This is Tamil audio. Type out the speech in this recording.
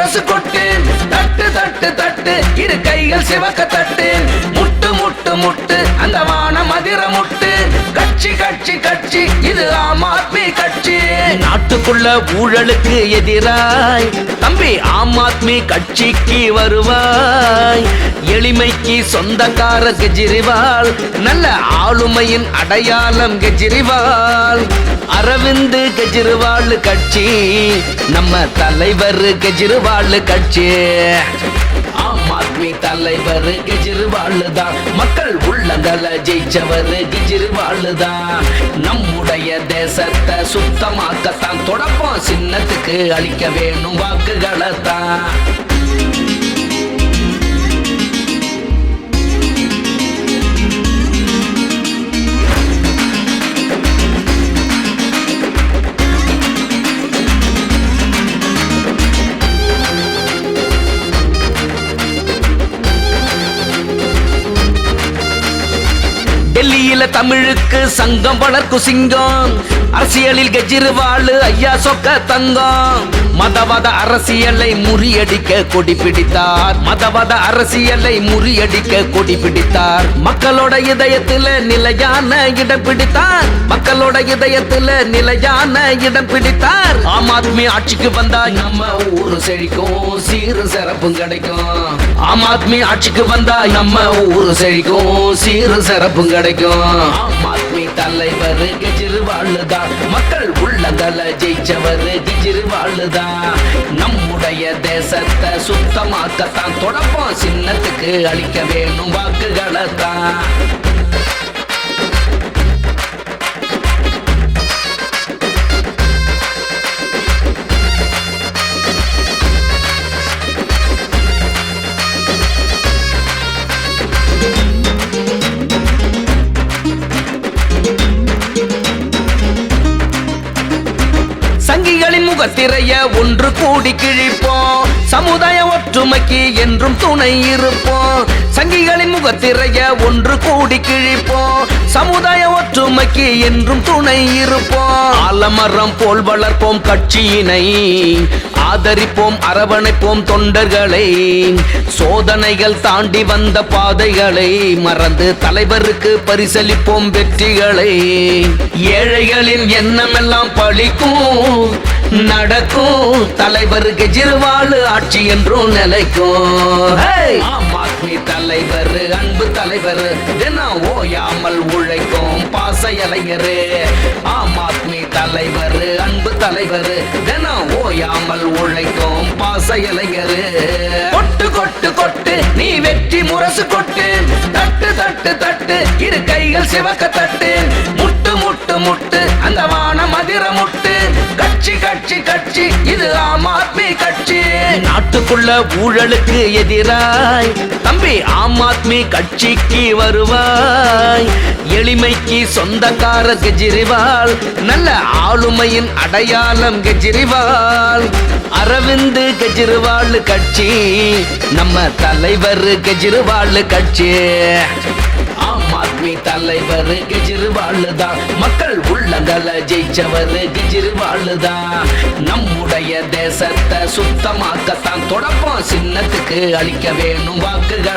முரசு கொட்டு, தட்டு தட்டு தட்டு இரு கைகள் சிவக்க தட்டு, முட்டு முட்டு முட்டு அந்த வான மதிர முட்டு, கட்சி கட்சி கட்சி இது ஆம் ஆத்மி கட்சி. நாட்டுக்குள்ள ஊழலுக்கு எதிராய் தம்பி ஆம் ஆத்மி கட்சிக்கு வருவாய். எளிமைக்கு சொந்தக்கார கெஜ்ரிவால், நல்ல ஆளுமையின் அடையாளம் கெஜ்ரிவால். அரவிந்த் கெஜ்ரிவால் கட்சி, நம்ம தலைவர் கெஜ்ரிவால் கட்சி. ஆம் ஆத்மி தலைவர் கெஜ்ரிவால் தான், மக்கள் உள்ளங்களை ஜெயிச்சவர் கெஜ்ரிவால் தான். நம்முடைய தேசத்தை சுத்தமாக்கத்தான் தொடப்போம் சின்னத்துக்கு அளிக்க வேணும் வாக்குகளை தான். டெல்லியில தமிழுக்கு சங்கம் வளர்க்கும் சிங்கம், அரசியலில் கெஜ்ரிவால் ஐயா சொக்க தங்கம். மதவாத அரசியலை முறியடிக்க கொடி பிடித்தார், மதவாத அரசியலை முறியடிக்க கொடி பிடித்தார். மக்களோட இதயத்துல நிலையான இடம் பிடித்தார், மக்களோட இதயத்துல நிலையான இடம் பிடித்தார். ஆம் ஆத்மி ஆட்சிக்கு வந்தா நம்ம ஊரு செழிக்கும், சீரு சிறப்பும் கிடைக்கும். ஆம் ஆத்மி ஆட்சிக்கு வந்தா நம்ம ஊரு செழிக்கும், சீரு சிறப்பும் கிடைக்கும். ஆம் ஆத்மி தலைவர் கெஜ்ரிவால் தான், மக்கள் உள்ளங்களை ஜெயிச்சவர் கெஜ்ரிவால் தான். நம்முடைய தேசத்தை சுத்தமாக்கத்தான் தொடப்போம் சின்னத்துக்கு அளிக்க வேணும் வாக்குகளை தான். சங்கிகளின் முகத்திரைய ஒன்று கூடி கிழிப்போம், சமுதாய ஒற்றுமைக்கு என்றும் துணை இருப்போம். சங்கிகளின் முகத்திரைய ஒன்று கூடி கிழிப்போம், சமுதாய ஒற்றுமைக்கு என்றும் துணை இருப்போம். ஆலமரம் போல் வளர்ப்போம் கட்சியினை, ஆதரிப்போம் அரவணைப்போம் தொண்டர்களை. சோதனைகள் தாண்டி வந்த பாதைகளை மறந்து தலைவருக்கு பரிசளிப்போம் வெற்றிகளை. ஏழைகளின் எண்ணமெல்லாம் பழிக்கும் நடக்கும், தலைவர் கெஜ்ரிவால் ஆட்சி என்றும் நிலைக்கும். ஆம் ஆத்மி தலைவர் அன்பு தலைவர், தினம் ஓயாமல் உழைக்கும் பாச இளைஞரே. ஆம் ஆத்மி தலைவர் அன்பு தலைவர், தினம் ஓயாமல் உழைக்கும் பாச இளைஞரே. கொட்டு கொட்டு கொட்டு நீ வெற்றி முரசு கொட்டு, தட்டு தட்டு தட்டு இரு கைகள் சிவக்க தட்டு, முட்டு முட்டு முட்டு அந்த வான மதிர முட்டு, கட்சி கட்சி கட்சி இது ஆம் ஆத்மி கட்சி. நாட்டுக்குள்ள ஊழலுக்கு எதிராய் தம்பி ஆம் ஆத்மி கட்சிக்கு வருவாய். எளிமைக்கு சொந்தக்கார கெஜ்ரிவால், நல்ல ஆளுமையின் அடையாளம் கெஜ்ரிவால். அரவிந்த் கெஜ்ரிவால் கட்சி, நம்ம தலைவர் கெஜ்ரிவால் கட்சி. ஆம் ஆத்மி தலைவர் கெஜ்ரிவால் தான், மக்கள் உள்ளங்களை ஜெயிச்சவர் கெஜ்ரிவால் தான். நம்முடைய தேசத்தை சுத்தமாக்கத்தான் தொடப்போம் சின்னத்துக்கு அளிக்க வேணும் வாக்குகள்.